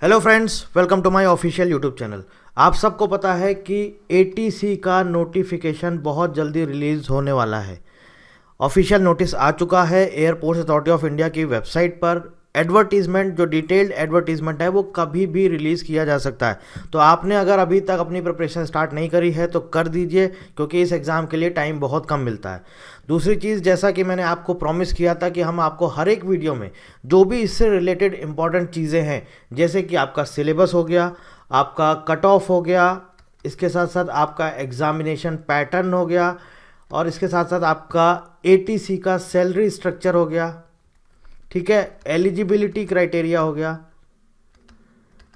Hello friends, welcome to my official YouTube channel. आप सबको पता है कि एटीसी का नोटिफिकेशन बहुत जल्दी रिलीज़ होने वाला है। ऑफिशियल नोटिस आ चुका है एयरपोर्ट्स अथॉरिटी ऑफ इंडिया की वेबसाइट पर। एडवर्टीजमेंट, जो डिटेल्ड एडवर्टीजमेंट है, वो कभी भी रिलीज़ किया जा सकता है। तो आपने अगर अभी तक अपनी प्रिपरेशन स्टार्ट नहीं करी है तो कर दीजिए, क्योंकि इस एग्ज़ाम के लिए टाइम बहुत कम मिलता है। दूसरी चीज़, जैसा कि मैंने आपको प्रॉमिस किया था कि हम आपको हर एक वीडियो में जो भी इससे रिलेटेड इंपॉर्टेंट चीज़ें हैं, जैसे कि आपका सिलेबस हो गया, आपका कट ऑफ हो गया, इसके साथ साथ आपका एग्ज़ामिनेशन पैटर्न हो गया, और इसके साथ साथ आपका एटीसी का सैलरी स्ट्रक्चर हो गया, ठीक है, एलिजिबिलिटी क्राइटेरिया हो गया,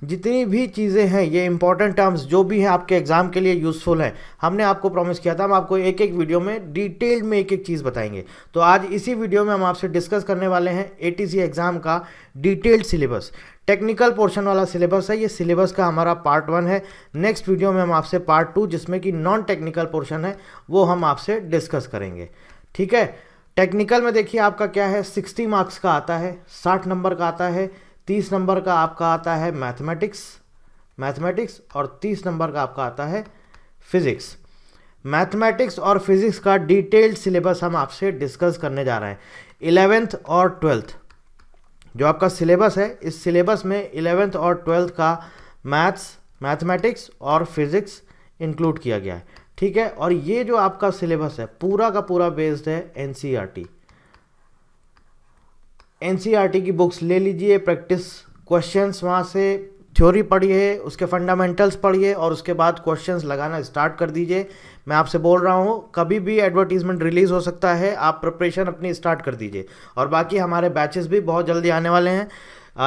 जितनी भी चीज़ें हैं, ये इंपॉर्टेंट टर्म्स जो भी हैं आपके एग्जाम के लिए यूज़फुल हैं, हमने आपको प्रॉमिस किया था हम आपको एक एक वीडियो में डिटेल्ड में एक एक चीज़ बताएंगे। तो आज इसी वीडियो में हम आपसे डिस्कस करने वाले हैं एटीसी एग्ज़ाम का डिटेल्ड सिलेबस। टेक्निकल पोर्शन वाला सिलेबस है, ये सिलेबस का हमारा पार्ट 1 है। नेक्स्ट वीडियो में हम आपसे पार्ट 2, जिसमें कि नॉन टेक्निकल पोर्शन है, वो हम आपसे डिस्कस करेंगे। ठीक है, टेक्निकल में देखिए आपका क्या है, 60 मार्क्स का आता है, 60 नंबर का आता है, 30 नंबर का आपका आता है मैथमेटिक्स और 30 नंबर का आपका आता है फिजिक्स। मैथमेटिक्स और फिजिक्स का डिटेल्ड सिलेबस हम आपसे डिस्कस करने जा रहे हैं। 11th और 12th जो आपका सिलेबस है, इस सिलेबस में 11th और 12th का मैथमेटिक्स और फिजिक्स इंक्लूड किया गया है। ठीक है, और ये जो आपका सिलेबस है पूरा का पूरा बेस्ड है एनसीईआरटी की बुक्स ले लीजिए, प्रैक्टिस क्वेश्चंस वहाँ से थ्योरी पढ़िए, उसके फंडामेंटल्स पढ़िए और उसके बाद क्वेश्चंस लगाना स्टार्ट कर दीजिए। मैं आपसे बोल रहा हूँ, कभी भी एडवर्टीजमेंट रिलीज़ हो सकता है, आप प्रिपरेशन अपनी स्टार्ट कर दीजिए। और बाकी हमारे बैचेस भी बहुत जल्दी आने वाले हैं,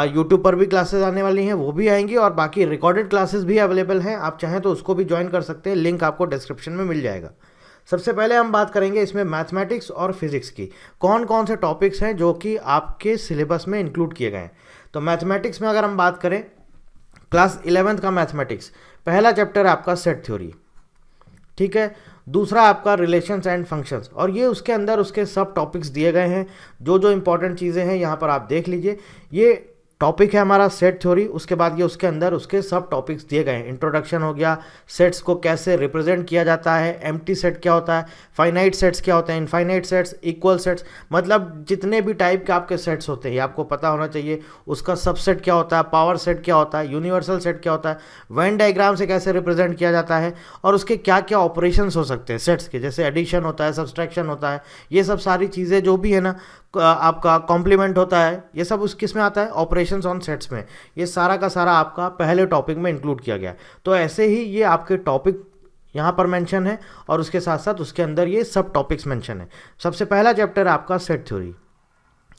यूट्यूब पर भी क्लासेस आने वाली हैं, वो भी आएंगी, और बाकी रिकॉर्डेड क्लासेस भी अवेलेबल हैं। आप चाहें तो उसको भी ज्वाइन कर सकते हैं, लिंक आपको डिस्क्रिप्शन में मिल जाएगा। सबसे पहले हम बात करेंगे इसमें मैथमेटिक्स और फिजिक्स की, कौन कौन से टॉपिक्स हैं जो कि आपके सिलेबस में इंक्लूड किए गए हैं। तो मैथमेटिक्स में अगर हम बात करें, क्लास 11th का मैथमेटिक्स, पहला चैप्टर है आपका सेट थ्योरी, ठीक है। दूसरा आपका रिलेशंस एंड फंक्शंस, और ये उसके अंदर उसके सब टॉपिक्स दिए गए हैं। जो जो इंपॉर्टेंट चीज़ें हैं यहाँ पर आप देख लीजिए। ये टॉपिक है हमारा सेट थ्योरी, उसके बाद ये उसके अंदर उसके सब टॉपिक्स दिए गए हैं। इंट्रोडक्शन हो गया, सेट्स को कैसे रिप्रेजेंट किया जाता है, एम्प्टी सेट क्या होता है, फाइनाइट सेट्स क्या होते हैं, इनफाइनाइट सेट्स, इक्वल सेट्स, मतलब जितने भी टाइप के आपके सेट्स होते हैं ये आपको पता होना चाहिए। उसका सबसेट क्या होता है, पावर सेट क्या होता है, यूनिवर्सल सेट क्या होता है, वेन डायग्राम से कैसे रिप्रेजेंट किया जाता है, और उसके क्या क्या ऑपरेशंस हो सकते हैं सेट्स के, जैसे एडिशन होता है, सब्सट्रैक्शन होता है, ये सब सारी चीज़ें जो भी है ना, आपका कॉम्प्लीमेंट होता है, ये सब उस किस में आता है, ऑपरेशंस ऑन सेट्स में। ये सारा का सारा आपका पहले टॉपिक में इंक्लूड किया गया है। तो ऐसे ही ये आपके टॉपिक यहाँ पर मेंशन है, और उसके साथ साथ उसके अंदर ये सब टॉपिक्स मेंशन है। सबसे पहला चैप्टर है आपका सेट थ्योरी,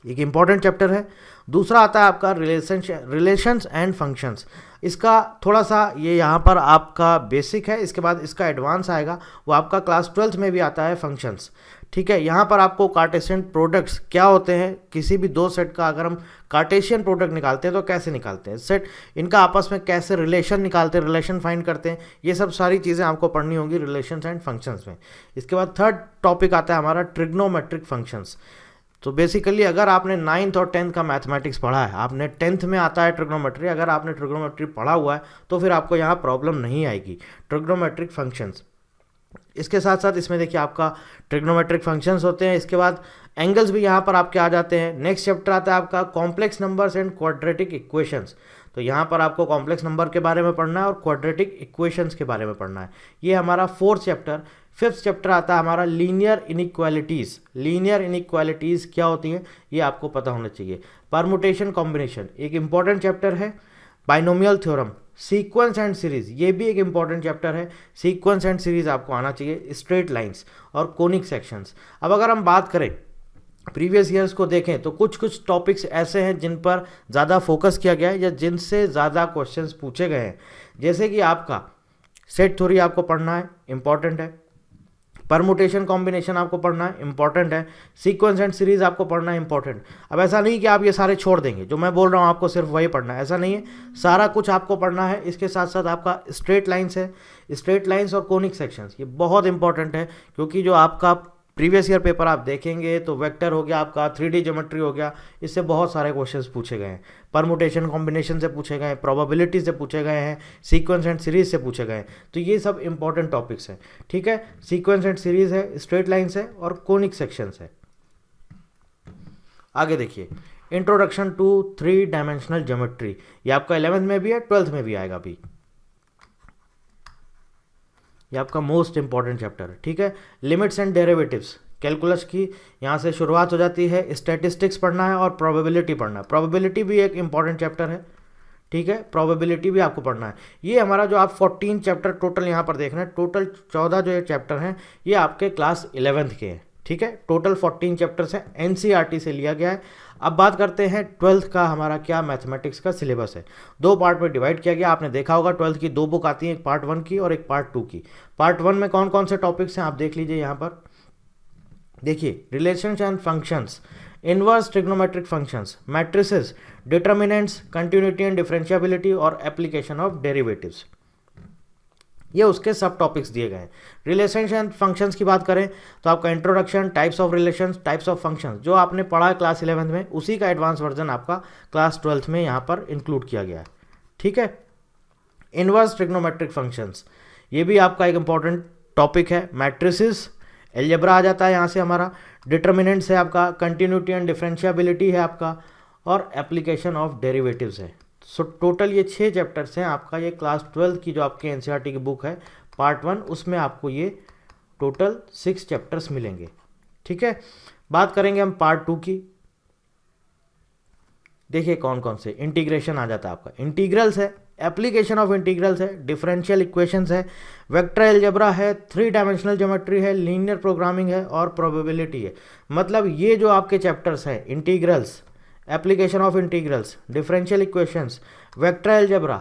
एक इंपॉर्टेंट चैप्टर है। दूसरा आता है आपका रिलेशंस एंड फंक्शंस। इसका थोड़ा सा ये यहाँ पर आपका बेसिक है, इसके बाद इसका एडवांस आएगा, वो आपका क्लास 12th में भी आता है, फंक्शंस। ठीक है, यहाँ पर आपको कार्टेशियन प्रोडक्ट्स क्या होते हैं, किसी भी दो सेट का अगर हम कार्टेशियन प्रोडक्ट निकालते हैं तो कैसे निकालते हैं, सेट इनका आपस में कैसे रिलेशन निकालते हैं, रिलेशन फाइंड करते हैं, ये सब सारी चीज़ें आपको पढ़नी होंगी रिलेशंस एंड फंक्शंस में। इसके बाद थर्ड टॉपिक आता है हमारा ट्रिग्नोमेट्रिक फंक्शंस। तो बेसिकली अगर आपने 9th और 10th का मैथमेटिक्स पढ़ा है, आपने 10th में आता है ट्रिग्नोमेट्री, अगर आपने ट्रिग्नोमेट्री पढ़ा हुआ है तो फिर आपको यहाँ प्रॉब्लम नहीं आएगी। ट्रिग्नोमेट्रिक फंक्शंस, इसके साथ साथ इसमें देखिए आपका ट्रिग्नोमेट्रिक फंक्शंस होते हैं। इसके बाद एंगल्स भी यहाँ पर आपके आ जाते हैं। नेक्स्ट चैप्टर आता है आपका complex numbers and quadratic equations. तो यहाँ पर आपको कॉम्प्लेक्स नंबर के बारे में पढ़ना है और क्वाड्रेटिक इक्वेशंस के बारे में पढ़ना है। ये हमारा 4th चैप्टर। 5th चैप्टर आता है हमारा लीनियर इनइक्वालिटीज़। लीनियर इनइक्वालिटीज़ क्या होती हैं ये आपको पता होना चाहिए। परमुटेशन कॉम्बिनेशन एक इंपॉर्टेंट चैप्टर है। Binomial theorem, sequence and series, ये भी एक इंपॉर्टेंट चैप्टर है। सीक्वेंस एंड सीरीज आपको आना चाहिए। स्ट्रेट लाइंस और कोनिक सेक्शंस। अब अगर हम बात करें प्रीवियस ईयर्स को देखें तो कुछ कुछ टॉपिक्स ऐसे हैं जिन पर ज़्यादा फोकस किया गया है या जिनसे ज़्यादा क्वेश्चंस पूछे गए हैं। जैसे कि आपका सेट थ्योरी आपको पढ़ना है, इंपॉर्टेंट है। परमुटेशन कॉम्बिनेशन आपको पढ़ना है, इंपॉर्टेंट है। सीक्वेंस एंड सीरीज आपको पढ़ना है, इंपॉर्टेंट। अब ऐसा नहीं कि आप ये सारे छोड़ देंगे, जो मैं बोल रहा हूँ आपको सिर्फ वही पढ़ना है, ऐसा नहीं है, सारा कुछ आपको पढ़ना है। इसके साथ साथ आपका स्ट्रेट लाइंस है, स्ट्रेट लाइंस और कोनिक सेक्शंस, ये बहुत इंपॉर्टेंट है, क्योंकि जो आपका प्रीवियस ईयर पेपर आप देखेंगे तो वेक्टर हो गया आपका, 3D ज्योमेट्री हो गया, इससे बहुत सारे क्वेश्चंस पूछे गए हैं। परमुटेशन कॉम्बिनेशन से पूछे गए हैं, प्रोबेबिलिटी से पूछे गए हैं, सीक्वेंस एंड सीरीज से पूछे गए हैं। तो ये सब इंपॉर्टेंट टॉपिक्स हैं, ठीक है। सीक्वेंस एंड सीरीज है, स्ट्रेट लाइन्स है और कोनिक सेक्शंस है। आगे देखिए, इंट्रोडक्शन टू 3 डायमेंशनल ज्योमेट्री, ये आपका 11th में भी है, 12th में भी आएगा अभी। ये आपका मोस्ट इंपॉर्टेंट चैप्टर है, ठीक है। लिमिट्स एंड डेरिवेटिव्स, कैलकुलस की यहाँ से शुरुआत हो जाती है। स्टैटिस्टिक्स पढ़ना है और प्रोबेबिलिटी पढ़ना है। प्रोबेबिलिटी भी एक इंपॉर्टेंट चैप्टर है, ठीक है। प्रोबेबिलिटी भी आपको पढ़ना है। ये हमारा जो आप 14 चैप्टर टोटल यहाँ पर देख रहे हैं, टोटल 14 जो ये चैप्टर हैं ये आपके क्लास 11th के हैं, ठीक है। टोटल 14 चैप्टर्स हैं, एनसीईआरटी से लिया गया है। अब बात करते हैं 12th का हमारा क्या मैथमेटिक्स का सिलेबस है। 2 पार्ट में डिवाइड किया गया, आपने देखा होगा 12th की 2 बुक आती हैं, एक पार्ट 1 की और एक पार्ट 2 की। पार्ट 1 में कौन कौन से टॉपिक्स हैं आप देख लीजिए यहाँ पर। देखिए, relations and functions, inverse trigonometric functions, matrices, determinants, continuity and differentiability और एप्लीकेशन ऑफ डेरिवेटिव्स, ये उसके सब टॉपिक्स दिए गए हैं। रिलेशंस एंड फंक्शंस की बात करें तो आपका introduction, types of relations, types of functions, जो आपने पढ़ा है क्लास 11th में, उसी का एडवांस वर्जन आपका क्लास 12th में यहाँ पर इंक्लूड किया गया है, ठीक है। इनवर्स ट्रिग्नोमेट्रिक फंक्शंस, ये भी आपका एक इंपॉर्टेंट टॉपिक है। मैट्रिसेस, एलजेब्रा आ जाता है यहाँ से हमारा। डिटर्मिनेंट्स है आपका, कंटिन्यूटी एंड डिफरेंशिएबिलिटी है आपका, और एप्लीकेशन ऑफ डेरिवेटिव्स है। सो टोटल ये 6 चैप्टर्स हैं आपका। ये क्लास 12th की जो आपके एनसीईआरटी की बुक है पार्ट 1, उसमें आपको ये टोटल 6 चैप्टर्स मिलेंगे, ठीक है। बात करेंगे हम पार्ट 2 की। देखिए कौन कौन से, इंटीग्रेशन आ जाता है आपका, इंटीग्रल्स है, एप्लीकेशन ऑफ इंटीग्रल्स है, डिफरेंशियल इक्वेशंस है, वेक्टर अलजेब्रा है, 3 डायमेंशनल ज्योमेट्री है, लीनियर प्रोग्रामिंग है और प्रोबेबिलिटी है। मतलब ये जो आपके चैप्टर्स हैं, integrals, application of integrals, differential equations, vector algebra,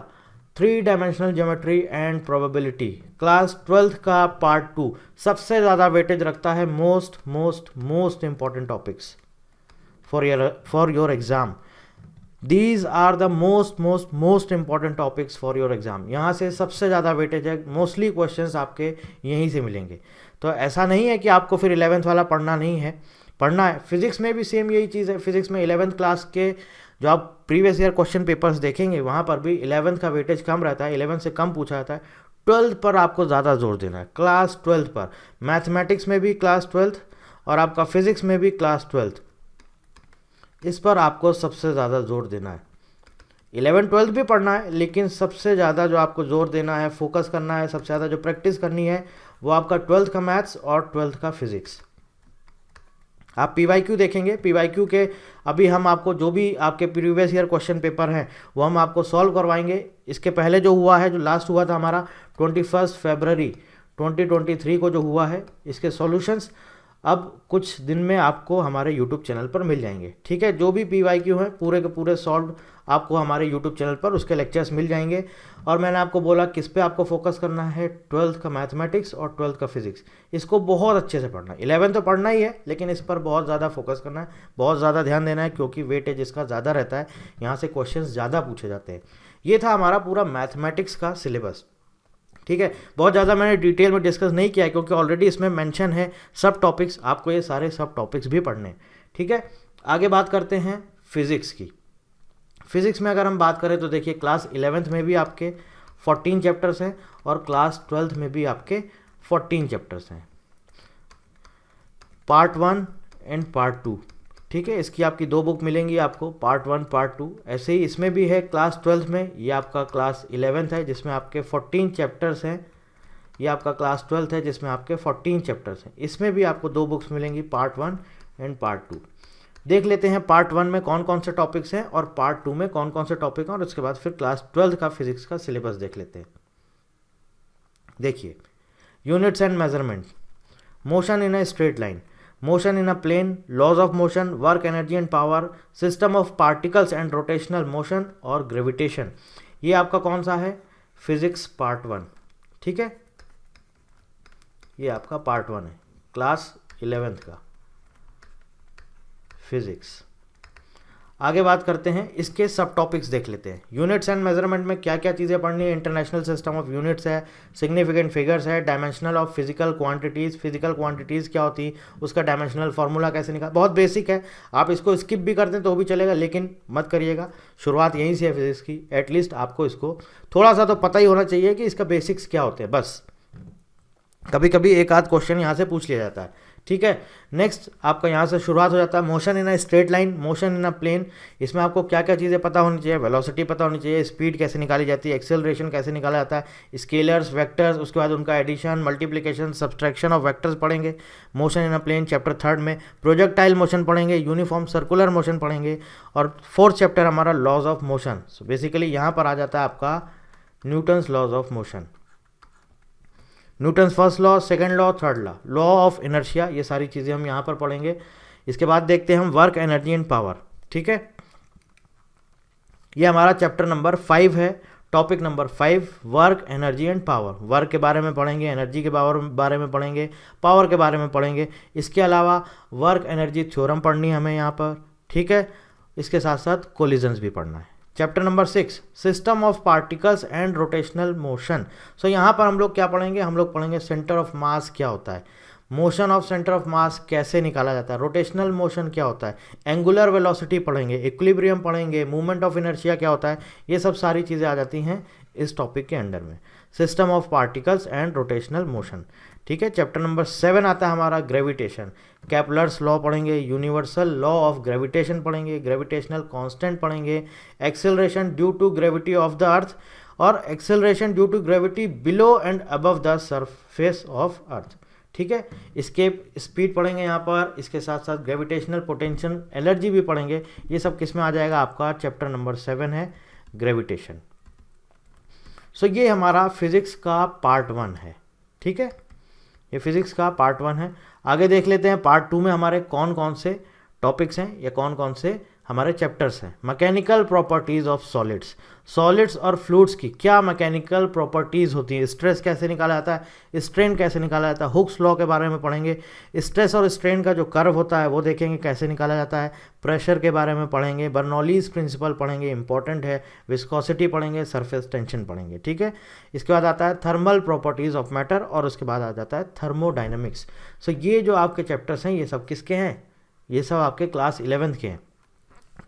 3 dimensional geometry and probability, class 12th का पार्ट 2 सबसे ज़्यादा वेटेज रखता है। Most important topics for your exam. These are the most important topics for your exam. यहाँ से सबसे ज़्यादा weightage है, मोस्टली क्वेश्चंस आपके यहीं से मिलेंगे। तो ऐसा नहीं है कि आपको फिर 11th वाला पढ़ना नहीं है, पढ़ना है। फिजिक्स में भी सेम यही चीज़ है। फिजिक्स में 11th क्लास के जो आप प्रीवियस ईयर क्वेश्चन पेपर्स देखेंगे वहाँ पर भी 11th का वेटेज कम रहता है, 11th से कम पूछा जाता है। 12th पर आपको ज़्यादा जोर देना है, क्लास 12th पर। मैथमेटिक्स में भी क्लास 12th और आपका फिजिक्स में भी क्लास 12th, इस पर आपको सबसे ज़्यादा जोर देना है। 11th 12th भी पढ़ना है, लेकिन सबसे ज़्यादा जो आपको जोर देना है, फोकस करना है, सबसे ज़्यादा जो प्रैक्टिस करनी है वो आपका 12th का मैथ्स और 12th का फिजिक्स। आप पीवाईक्यू देखेंगे, पीवाईक्यू के अभी हम आपको जो भी आपके प्रीवियस ईयर क्वेश्चन पेपर हैं वो हम आपको सॉल्व करवाएंगे। इसके पहले जो हुआ है, जो लास्ट हुआ था हमारा 21 फरवरी 2023 को जो हुआ है, इसके सॉल्यूशंस अब कुछ दिन में आपको हमारे यूट्यूब चैनल पर मिल जाएंगे, ठीक है। जो भी पीवाईक्यू हैं पूरे के पूरे सॉल्व आपको हमारे यूट्यूब चैनल पर उसके लेक्चर्स मिल जाएंगे। और मैंने आपको बोला किस पे आपको फोकस करना है, 12th का मैथमेटिक्स और 12th का फिजिक्स। इसको बहुत अच्छे से पढ़ना है। 11th तो पढ़ना ही है, लेकिन इस पर बहुत ज़्यादा फोकस करना है, बहुत ज़्यादा ध्यान देना है, क्योंकि वेटेज इसका ज़्यादा रहता है, यहाँ से क्वेश्चन ज़्यादा पूछे जाते हैं। ये था हमारा पूरा मैथमेटिक्स का सिलेबस, ठीक है। बहुत ज़्यादा मैंने डिटेल में डिस्कस नहीं किया है, क्योंकि ऑलरेडी इसमें मेंशन है सब टॉपिक्स, आपको ये सारे सब टॉपिक्स भी पढ़ने हैं, ठीक है। आगे बात करते हैं फिजिक्स की। फिजिक्स में अगर हम बात करें तो देखिए, क्लास 11th में भी आपके 14 चैप्टर्स हैं और क्लास 12th में भी आपके 14 चैप्टर्स हैं, पार्ट 1 एंड पार्ट 2, ठीक है। इसकी आपकी 2 बुक मिलेंगी आपको, पार्ट 1 पार्ट 2। ऐसे ही इसमें भी है क्लास 12th में, ये आपका क्लास 11th है जिसमें आपके 14 चैप्टर्स हैं, ये आपका क्लास 12th है जिसमें आपके 14 चैप्टर्स हैं। इसमें भी आपको 2 बुक्स मिलेंगी, पार्ट 1 एंड पार्ट 2। देख लेते हैं पार्ट 1 में कौन कौन से टॉपिक्स हैं और पार्ट 2 में कौन कौन से टॉपिक हैं, और उसके बाद फिर क्लास 12th का फिजिक्स का सिलेबस देख लेते हैं। देखिए, units and measurement, motion in a straight line, motion in a plane, laws of motion, work energy and power, system of particles and rotational motion और ग्रेविटेशन। ये आपका कौन सा है, फिजिक्स पार्ट 1, ठीक है। ये आपका पार्ट 1 है, क्लास 11th का फिजिक्स। आगे बात करते हैं, इसके सब टॉपिक्स देख लेते हैं। यूनिट्स एंड मेजरमेंट में क्या क्या चीज़ें पढ़नी है, इंटरनेशनल सिस्टम ऑफ यूनिट्स है, सिग्निफिकेंट फिगर्स है, डायमेंशनल ऑफ फिजिकल क्वांटिटीज़ क्या होती है, उसका डायमेंशनल फार्मूला कैसे निकाल, बहुत बेसिक है, आप इसको स्किप भी कर दें तो भी चलेगा, लेकिन मत करिएगा, शुरुआत यहीं से है फिजिक्स की। एटलीस्ट आपको इसको थोड़ा सा तो पता ही होना चाहिए कि इसका बेसिक्स क्या होते हैं, बस कभी कभी एक आध क्वेश्चन यहाँ से पूछ लिया जाता है, ठीक है। नेक्स्ट आपका यहाँ से शुरुआत हो जाता है motion in a straight line, motion in a plane. इसमें आपको क्या क्या चीज़ें पता होनी चाहिए, वेलोसिटी पता होनी चाहिए, स्पीड कैसे निकाली जाती है, एक्सेलरेशन कैसे निकाला जाता है, स्केलर्स, वेक्टर्स, उसके बाद उनका addition, multiplication, subtraction of vectors पढ़ेंगे। Motion in a plane chapter 3 में प्रोजेक्टाइल मोशन पढ़ेंगे, यूनिफॉर्म सर्कुलर मोशन पढ़ेंगे, और 4th चैप्टर हमारा laws of motion. So basically यहाँ पर आ जाता है आपका Newton's laws of motion, Newton's first law, second law, third law, law of inertia, ये सारी चीज़ें हम यहाँ पर पढ़ेंगे। इसके बाद देखते हैं हम वर्क, एनर्जी एंड पावर, ठीक है। ये हमारा चैप्टर नंबर 5 है, topic number 5, work, energy and power. Work के बारे में पढ़ेंगे, एनर्जी के बारे में पढ़ेंगे, पावर के बारे में पढ़ेंगे। इसके अलावा वर्क एनर्जी थ्योरम पढ़नी है हमें यहाँ पर, ठीक है। इसके साथ साथ कोलिजन्स भी पढ़ना है। Chapter number 6, system of particles and rotational motion. So यहाँ पर हम लोग क्या पढ़ेंगे, हम लोग पढ़ेंगे सेंटर ऑफ मास क्या होता है, motion of centre of mass कैसे निकाला जाता है, रोटेशनल मोशन क्या होता है, एंगुलर वेलोसिटी पढ़ेंगे, इक्विलिब्रियम पढ़ेंगे, मूवमेंट ऑफ इनर्शिया क्या होता है, ये सब सारी चीज़ें आ जाती हैं इस टॉपिक के अंडर में, system of particles and rotational motion, ठीक है। चैप्टर नंबर 7 आता है हमारा ग्रेविटेशन, केपलर्स लॉ पढ़ेंगे, यूनिवर्सल लॉ ऑफ ग्रेविटेशन पढ़ेंगे, ग्रेविटेशनल कांस्टेंट पढ़ेंगे, acceleration due to gravity of the earth और acceleration due to gravity below and above the surface of earth, ठीक है। इसके स्पीड पढ़ेंगे यहाँ पर, इसके साथ साथ ग्रेविटेशनल पोटेंशियल एनर्जी भी पढ़ेंगे। ये सब किस में आ जाएगा, आपका चैप्टर नंबर 7 है ग्रेविटेशन। सो ये हमारा फिजिक्स का पार्ट 1 है, ठीक है, ये फिजिक्स का पार्ट 1 है। आगे देख लेते हैं पार्ट 2 में हमारे कौन कौन से टॉपिक्स हैं या कौन कौन से हमारे चैप्टर्स हैं। Mechanical properties of solids, solids और फ्लूइड्स की क्या मैकेनिकल प्रॉपर्टीज़ होती हैं, स्ट्रेस कैसे निकाला जाता है, स्ट्रेन कैसे निकाला जाता है, हुक्स लॉ के बारे में पढ़ेंगे, स्ट्रेस और स्ट्रेन का जो कर्व होता है वो देखेंगे कैसे निकाला जाता है, प्रेशर के बारे में पढ़ेंगे, बर्नौलीज प्रिंसिपल पढ़ेंगे, इंपॉर्टेंट है, विस्कोसिटी पढ़ेंगे, सरफेस टेंशन पढ़ेंगे, ठीक है। इसके बाद आता है थर्मल प्रॉपर्टीज़ ऑफ मैटर और उसके बाद आ जाता है थर्मोडाइनमिक्स। सो ये जो आपके चैप्टर्स हैं ये सब किसके हैं, ये सब आपके क्लास 11th के हैं।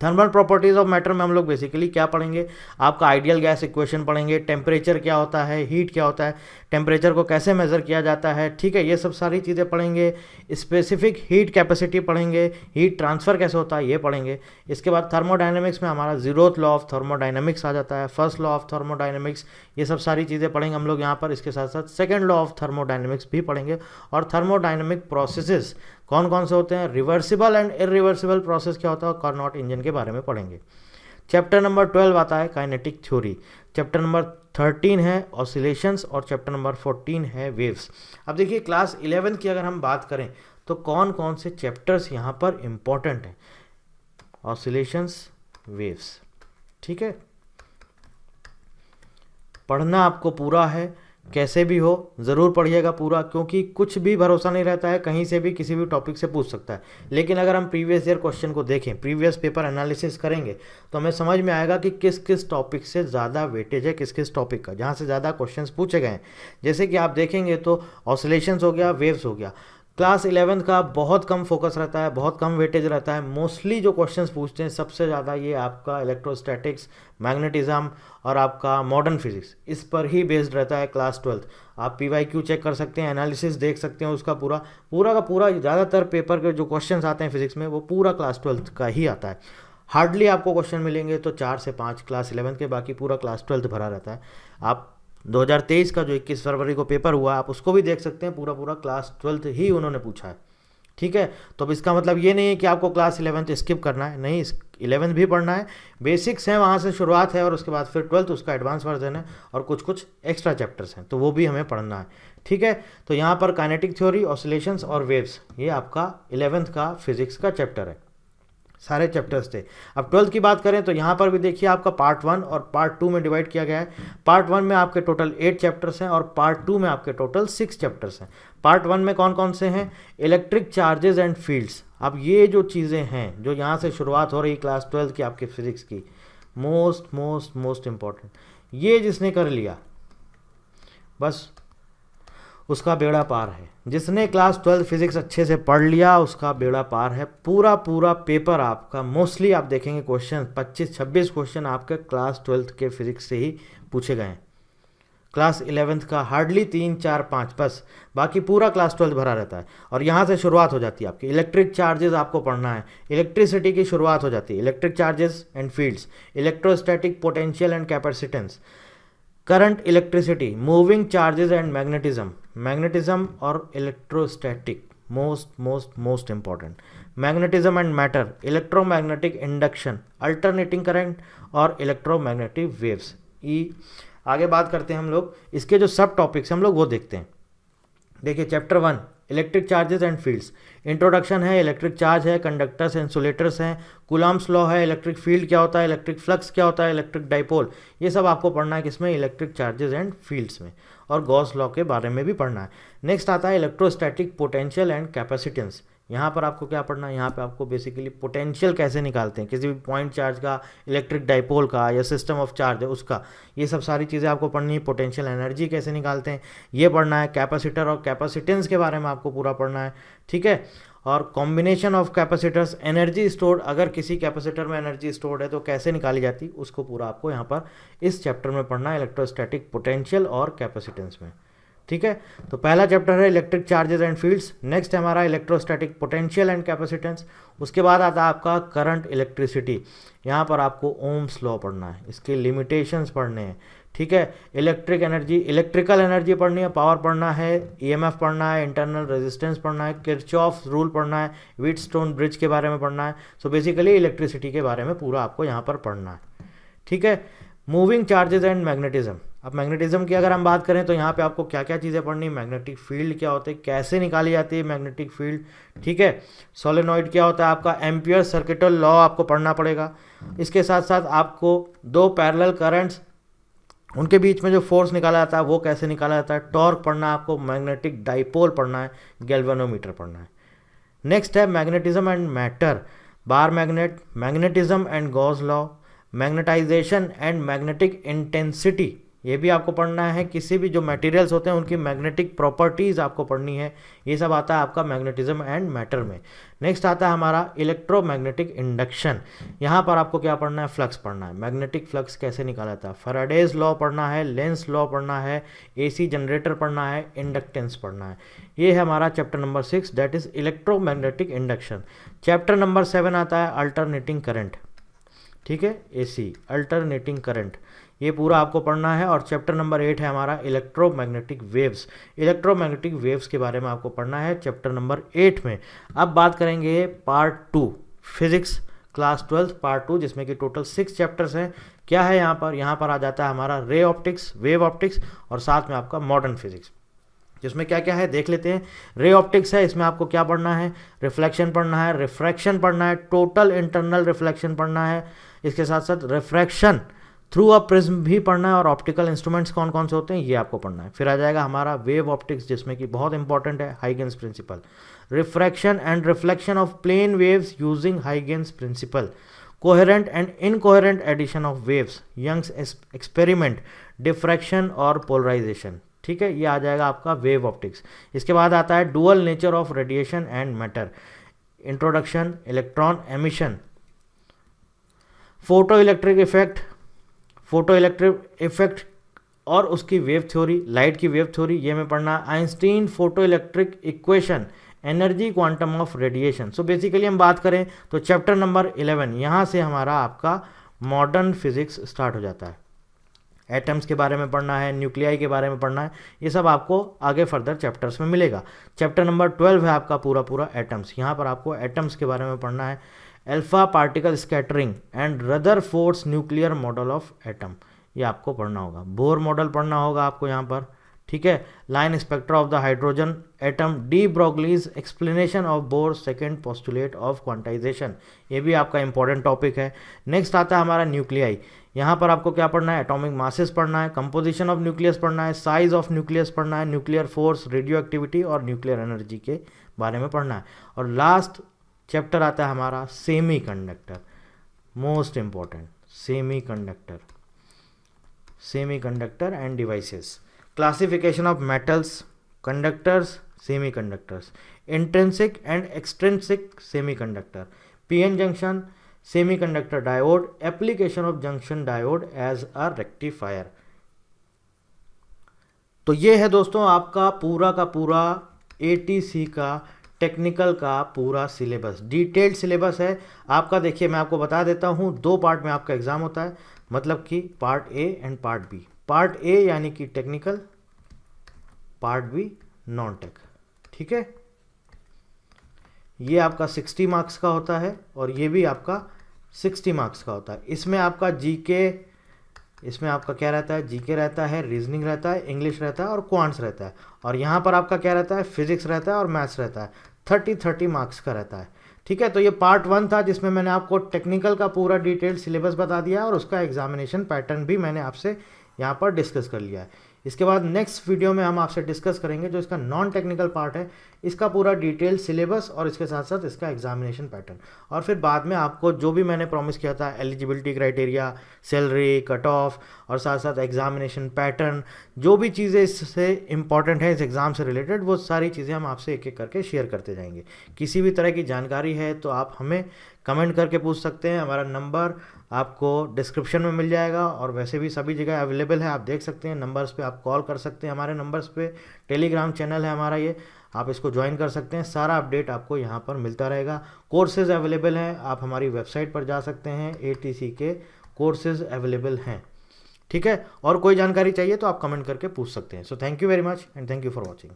थर्मल प्रॉपर्टीज़ ऑफ मैटर में हम लोग बेसिकली क्या पढ़ेंगे, आपका आइडियल गैस इक्वेशन पढ़ेंगे, टेम्परेचर क्या होता है, हीट क्या होता है, टेम्परेचर को कैसे मेज़र किया जाता है, ठीक है, ये सब सारी चीज़ें पढ़ेंगे। स्पेसिफिक हीट कैपेसिटी पढ़ेंगे, हीट ट्रांसफ़र कैसे होता है ये पढ़ेंगे। इसके बाद थर्मोडाइनमिक्स में हमारा 0th लॉ ऑफ थर्मोडाइनमिक्स आ जाता है, फर्स्ट लॉ ऑफ थर्मोडाइनमिक्स, ये सब सारी चीज़ें पढ़ेंगे हम लोग यहाँ पर। इसके साथ साथ सेकेंड लॉ ऑफ थर्मोडाइनमिक्स भी पढ़ेंगे और थर्मोडाइनमिक प्रोसेसेस कौन कौन से होते हैं, रिवर्सिबल एंड इरिवर्सिबल प्रोसेस क्या होता है, और कार्नोट इंजन के बारे में पढ़ेंगे। चैप्टर नंबर 12 आता है काइनेटिक थ्योरी, चैप्टर नंबर 13 है ऑसिलेशंस और चैप्टर नंबर 14 है वेव्स। अब देखिए क्लास 11 की अगर हम बात करें तो कौन कौन से चैप्टर्स यहाँ पर इम्पॉर्टेंट हैं, ऑसिलेशंस, वेव्स, ठीक है। पढ़ना आपको पूरा है, कैसे भी हो ज़रूर पढ़िएगा पूरा, क्योंकि कुछ भी भरोसा नहीं रहता है, कहीं से भी किसी भी टॉपिक से पूछ सकता है। लेकिन अगर हम प्रीवियस ईयर क्वेश्चन को देखें, प्रीवियस पेपर एनालिसिस करेंगे तो हमें समझ में आएगा कि किस किस टॉपिक से ज़्यादा वेटेज है, किस किस टॉपिक का, जहाँ से ज़्यादा क्वेश्चंस पूछे गए हैं। जैसे कि आप देखेंगे तो ऑसिलेशंस हो गया, वेव्स हो गया, क्लास 11 का बहुत कम फोकस रहता है, बहुत कम वेटेज रहता है। मोस्टली जो क्वेश्चंस पूछते हैं सबसे ज़्यादा ये आपका इलेक्ट्रोस्टैटिक्स, मैग्नेटिज्म और आपका मॉडर्न फिजिक्स, इस पर ही बेस्ड रहता है क्लास 12th। आप PYQ चेक कर सकते हैं, एनालिसिस देख सकते हैं, उसका पूरा का पूरा ज़्यादातर पेपर के जो क्वेश्चंस आते हैं फिजिक्स में वो पूरा क्लास 12th का ही आता है। हार्डली आपको क्वेश्चन मिलेंगे तो 4 से 5 क्लास 11 के, बाकी पूरा क्लास 12th भरा रहता है। आप 2023 का जो 21 फरवरी को पेपर हुआ आप उसको भी देख सकते हैं, पूरा क्लास 12th ही उन्होंने पूछा है, ठीक है। तो अब इसका मतलब ये नहीं है कि आपको क्लास 11th स्किप करना है, नहीं, 11th भी पढ़ना है, बेसिक्स हैं वहाँ से शुरुआत है और उसके बाद फिर 12th उसका एडवांस वर्जन है और कुछ एक्स्ट्रा चैप्टर्स हैं तो वो भी हमें पढ़ना है, ठीक है। तो यहाँ पर काइनेटिक थ्योरी, ऑसिलेशंस और वेव्स, ये आपका 11th का फिजिक्स का चैप्टर है। सारे चैप्टर्स थे। अब 12th की बात करें तो यहाँ पर भी देखिए आपका पार्ट 1 और पार्ट 2 में डिवाइड किया गया है। पार्ट 1 में आपके टोटल 8 चैप्टर्स हैं और पार्ट 2 में आपके टोटल 6 चैप्टर्स हैं। पार्ट 1 में कौन कौन से हैं? Electric charges and fields. अब ये जो चीज़ें हैं जो यहाँ से शुरुआत हो रही क्लास 12 की आपके फिजिक्स की, मोस्ट मोस्ट मोस्ट इम्पॉर्टेंट, ये जिसने कर लिया बस उसका बेड़ा पार है। जिसने क्लास 12 फिजिक्स अच्छे से पढ़ लिया उसका बेड़ा पार है। पूरा पूरा पेपर आपका मोस्टली आप देखेंगे क्वेश्चन 25-26 क्वेश्चन आपके क्लास 12 के फिजिक्स से ही पूछे गए हैं। क्लास 11th का हार्डली 3, 4, 5 बस, बाकी पूरा क्लास 12 भरा रहता है। और यहाँ से शुरुआत हो जाती है आपकी इलेक्ट्रिक चार्जेस आपको पढ़ना है। इलेक्ट्रिसिटी की शुरुआत हो जाती है, electric charges and fields, electrostatic potential and capacitance, current, electricity, moving charges and magnetism, magnetism और electrostatic most most most important, magnetism and matter, electromagnetic induction, alternating current और इलेक्ट्रोमैग्नेटिक वेव्स। आगे बात करते हैं हम लोग इसके जो सब टॉपिक्स हम लोग वो देखते हैं। देखिए chapter 1 electric charges and fields, introduction है, इलेक्ट्रिक चार्ज है, कंडक्टर्स इंसुलेटर्स हैं, कूलम्ब्स लॉ है, इलेक्ट्रिक फील्ड क्या होता है, इलेक्ट्रिक फ्लक्स क्या होता है, इलेक्ट्रिक डाइपोल, ये सब आपको पढ़ना है किसमें? इलेक्ट्रिक चार्जेस एंड फील्ड्स में। और गॉस लॉ के बारे में भी पढ़ना है। नेक्स्ट आता है इलेक्ट्रोस्टैटिक पोटेंशियल एंड कैपेसिटेंस। यहाँ पर आपको क्या पढ़ना है? यहाँ पे आपको बेसिकली पोटेंशियल कैसे निकालते हैं किसी भी पॉइंट चार्ज का, इलेक्ट्रिक डाइपोल का या सिस्टम ऑफ चार्ज है उसका, ये सब सारी चीज़ें आपको पढ़नी है। पोटेंशियल एनर्जी कैसे निकालते हैं ये पढ़ना है। कैपेसिटर और कैपेसिटेंस के बारे में आपको पूरा पढ़ना है, ठीक है। और combination of capacitors, energy stored, अगर किसी कैपेसिटर में एनर्जी स्टोर्ड है तो कैसे निकाली जाती, उसको पूरा आपको यहाँ पर इस चैप्टर में पढ़ना है, इलेक्ट्रोस्टैटिक पोटेंशियल और कैपेसिटेंस में, ठीक है। तो पहला चैप्टर है electric charges and fields. Next है हमारा इलेक्ट्रोस्टैटिक पोटेंशियल एंड कैपेसिटेंस। उसके बाद आता है आपका करंट, इलेक्ट्रिसिटी। यहाँ पर आपको ओम्स लॉ पढ़ना है, इसके लिमिटेशंस पढ़ने हैं, ठीक है। इलेक्ट्रिक एनर्जी, इलेक्ट्रिकल एनर्जी पढ़नी है, पावर पढ़ना है, ईएमएफ पढ़ना है, इंटरनल रेजिस्टेंस पढ़ना है, किरचॉफ्स रूल पढ़ना है, व्हीटस्टोन ब्रिज के बारे में पढ़ना है। सो बेसिकली इलेक्ट्रिसिटी के बारे में पूरा आपको यहाँ पर पढ़ना है, ठीक है। Moving charges and magnetism. अब मैग्नेटिज्म की अगर हम बात करें तो यहाँ पे आपको क्या क्या चीज़ें पढ़नी है, मैग्नेटिक फील्ड क्या होते हैं, कैसे निकाली जाती है मैग्नेटिक फील्ड, ठीक है। सोलेनॉइड क्या होता है आपका, एम्पियर सर्किटल लॉ आपको पढ़ना पड़ेगा। इसके साथ साथ आपको दो पैरेलल करंट्स, उनके बीच में जो फोर्स निकाला जाता है वो कैसे निकाला जाता है, टॉर्क पढ़ना है आपको, मैग्नेटिक डाइपोल पढ़ना है, गैल्वेनोमीटर पढ़ना है। नेक्स्ट है magnetism and matter, bar magnet, magnetism and Gauss law, magnetization and magnetic intensity, ये भी आपको पढ़ना है। किसी भी जो मटेरियल्स होते हैं उनकी मैग्नेटिक प्रॉपर्टीज़ आपको पढ़नी है, ये सब आता है आपका मैग्नेटिज्म एंड मैटर में। नेक्स्ट आता है हमारा इलेक्ट्रोमैग्नेटिक इंडक्शन। यहाँ पर आपको क्या पढ़ना है, फ्लक्स पढ़ना है, मैग्नेटिक फ्लक्स कैसे निकाला जाता है, फैराडेज लॉ पढ़ना है, लेंस लॉ पढ़ना है, एसी जनरेटर पढ़ना है, इंडक्टेंस पढ़ना है। ये है हमारा chapter number 6 that is electromagnetic induction. Chapter number 7 आता है अल्टरनेटिंग करंट, ठीक है, एसी अल्टरनेटिंग करंट, ये पूरा आपको पढ़ना है। और चैप्टर नंबर 8 है हमारा इलेक्ट्रोमैग्नेटिक वेव्स। इलेक्ट्रोमैग्नेटिक वेव्स के बारे में आपको पढ़ना है चैप्टर नंबर 8 में। अब बात करेंगे पार्ट 2 फिजिक्स क्लास 12 पार्ट 2, जिसमें कि टोटल 6 चैप्टर्स हैं। क्या है यहाँ पर? यहाँ पर आ जाता है हमारा रे ऑप्टिक्स, वेव ऑप्टिक्स और साथ में आपका मॉडर्न फिजिक्स, जिसमें क्या क्या है देख लेते हैं। रे ऑप्टिक्स है, इसमें आपको क्या पढ़ना है, रिफ्लेक्शन पढ़ना है, रिफ्रैक्शन पढ़ना है, टोटल इंटरनल रिफ्लेक्शन पढ़ना है, इसके साथ साथ रिफ्रैक्शन थ्रू अ प्रिज्म भी पढ़ना है, और ऑप्टिकल इंस्ट्रूमेंट्स कौन कौन से होते हैं ये आपको पढ़ना है। फिर आ जाएगा हमारा वेव ऑप्टिक्स, जिसमें कि बहुत इंपॉर्टेंट है Huygens principle, refraction and reflection of plane waves using Huygens principle, coherent and incoherent addition of waves, Young's experiment, diffraction और पोलराइजेशन, ठीक है, ये आ जाएगा आपका वेव ऑप्टिक्स। इसके बाद आता है dual nature of radiation and matter, introduction, electron emission, photo electric effect, photo electric effect और उसकी वेव थ्योरी, लाइट की वेव थ्योरी, ये में पढ़ना, Einstein photo electric equation, energy quantum of radiation. So basically हम बात करें तो चैप्टर नंबर 11 यहाँ से हमारा आपका मॉडर्न फिजिक्स स्टार्ट हो जाता है। एटम्स के बारे में पढ़ना है, न्यूक्लियाई के बारे में पढ़ना है, ये सब आपको आगे फर्दर चैप्टर्स में मिलेगा। चैप्टर नंबर 12 है आपका पूरा पूरा एटम्स। यहाँ पर आपको एटम्स के बारे में पढ़ना है, alpha particle scattering and Rutherford's nuclear model of atom, ये आपको पढ़ना होगा। बोर मॉडल पढ़ना होगा आपको यहाँ पर, ठीक है, line spectra of the hydrogen atom, D Broglie's explanation of bore second postulate of quantization, ये भी आपका इंपॉर्टेंट टॉपिक है। नेक्स्ट आता है हमारा न्यूक्लियाई, यहाँ पर आपको क्या पढ़ना है, एटॉमिक मासेस पढ़ना है, कंपोजिशन ऑफ न्यूक्लियस पढ़ना है, साइज ऑफ न्यूक्लियस पढ़ना है, न्यूक्लियर फोर्स, रेडियो एक्टिविटी और न्यूक्लियर एनर्जी के बारे में पढ़ना है। और लास्ट चैप्टर आता है हमारा semiconductor, most important, semiconductor and devices, classification of metals, conductors, semiconductors, intrinsic and extrinsic semiconductor, PN junction, semiconductor diode, application of junction diode as a rectifier. तो ये है दोस्तों आपका पूरा का पूरा ATC का technical का पूरा सिलेबस, डिटेल्ड सिलेबस है आपका। देखिए मैं आपको बता देता हूँ, 2 पार्ट में आपका एग्जाम होता है, मतलब कि part A and part B. Part A यानी कि technical, part B non tech, ठीक है। ये आपका 60 मार्क्स का होता है और ये भी आपका 60 मार्क्स का होता है। इसमें आपका जीके, इसमें आपका क्या रहता है, जीके रहता है, रीजनिंग रहता है, इंग्लिश रहता है और क्वांट्स रहता है। और यहाँ पर आपका क्या रहता है, फिजिक्स रहता है और मैथ्स रहता है। 30 मार्क्स का रहता है, ठीक है। तो ये पार्ट 1 था जिसमें मैंने आपको टेक्निकल का पूरा डिटेल्ड सिलेबस बता दिया और उसका एग्जामिनेशन पैटर्न भी मैंने आपसे यहाँ पर डिस्कस कर लिया है। इसके बाद नेक्स्ट वीडियो में हम आपसे डिस्कस करेंगे जो इसका नॉन टेक्निकल पार्ट है, इसका पूरा डिटेल सिलेबस और इसके साथ साथ इसका एग्जामिनेशन पैटर्न। और फिर बाद में आपको जो भी मैंने प्रॉमिस किया था, eligibility criteria, salary, cut off और साथ साथ एग्जामिनेशन पैटर्न, जो भी चीज़ें इससे इंपॉर्टेंट है इस एग्ज़ाम से रिलेटेड, वो सारी चीज़ें हम आपसे एक एक करके शेयर करते जाएंगे। किसी भी तरह की जानकारी है तो आप हमें कमेंट करके पूछ सकते हैं। हमारा नंबर आपको डिस्क्रिप्शन में मिल जाएगा और वैसे भी सभी जगह अवेलेबल है, आप देख सकते हैं। नंबर्स पे आप कॉल कर सकते हैं, हमारे नंबर्स पे। टेलीग्राम चैनल है हमारा, ये आप इसको ज्वाइन कर सकते हैं। सारा अपडेट आपको यहाँ पर मिलता रहेगा। कोर्सेज अवेलेबल हैं, आप हमारी वेबसाइट पर जा सकते हैं, एटीसी के कोर्सेज अवेलेबल हैं, ठीक है। और कोई जानकारी चाहिए तो आप कमेंट करके पूछ सकते हैं। So thank you very much and thank you for watching.